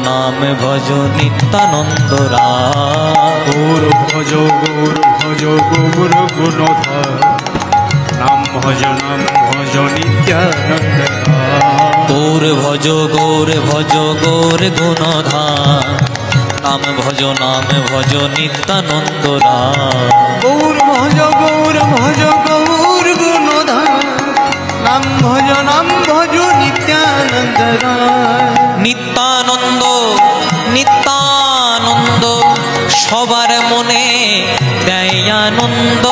নাম ভজ নিত্যানন্দ রাম। গৌর ভজ গৌর গুণধর নাম ভজ নিত্যানন্দ রাম। গৌর ভজ গৌর গুণধাম নাম ভজ নিত্যানন্দ রাম। গৌর ভজ গৌর গুণধর নাম ভজ নিত্যানন্দ রাম। নিত্যানন্দ নিত্যানন্দ সবার মনে দেয় আনন্দ।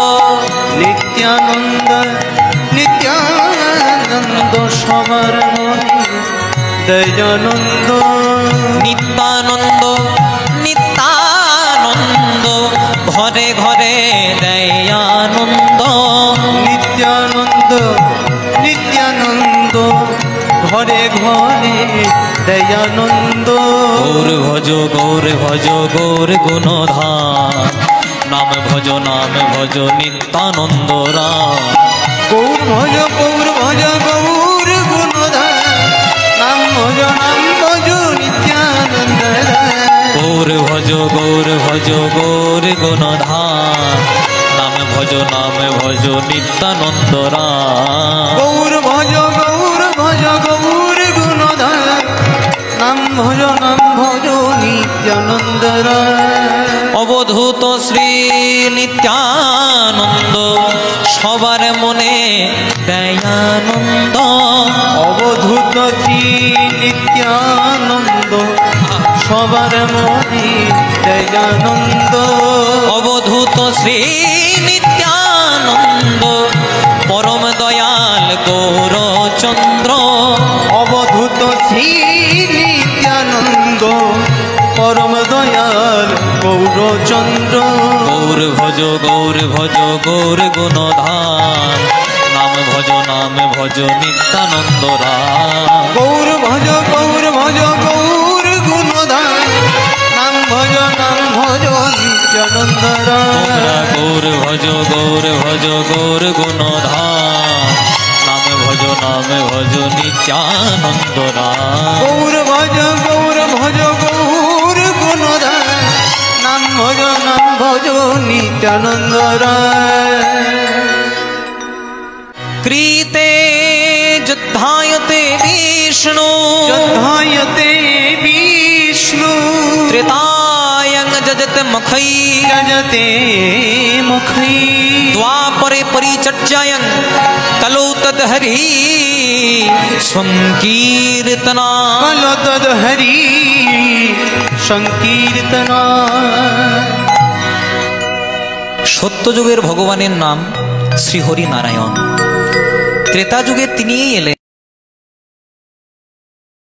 নিত্যানন্দ নিত্যানন্দ সবার মনে দেয় আনন্দ। নিত্যানন্দ নিত্যানন্দ ঘরে ঘরে দেয় আনন্দ। নিত্যানন্দ নিত্যানন্দ ঘরে ঘরে দেয় আনন্দ। গৌর ভজ গৌর গুণধাম নাম ভজ নিত্যানন্দ রাম। গৌর ভজ গৌর গুণধর নাম ভজ নিত্যানন্দ রাম। গৌর ভজ গৌর গুণধাম নাম ভজ নিত্যানন্দ রাম। গৌর ভজ গৌর গুণধর নাম ভজ নিত্যানন্দ রাম। অবধূত শ্রী নিত্যানন্দ সবার মনে দেয় আনন্দ। অবধূত শ্রী নিত্যানন্দ সবার মনে দেয় আনন্দ। অবধূত শ্রী নিত্যানন্দ পরম দয়াল গৌরচন্দ্র। অবধূত শ্রী নিত্যানন্দ পরম দয়াল গৌরচন্দ্র। গৌর ভজ গৌর গুণধাম নাম ভজ নিত্যানন্দ রাম। গৌর ভজ গৌর গুণধর নাম ভজ নিত্যানন্দ রাম। গৌর ভজ গৌর গুণধাম নাম ভজ নিত্যানন্দ রাম। গৌর ভজ গৌর গুণধর নাম ভজ নিত্যানন্দ রাম। কৃতে যুদ্ধায়তে বিষ্ণু ত্রেতায়ং যজতে মুখৈ দ্বাপরে পরিচর্যায়ং কলৌ তদ্হরি সংকীর্তনা। হরি সংকীর্তনা। সত্যযুগের ভগবানের নাম শ্রী হরি নারায়ণ। ত্রেতা যুগে তিনিই এলেন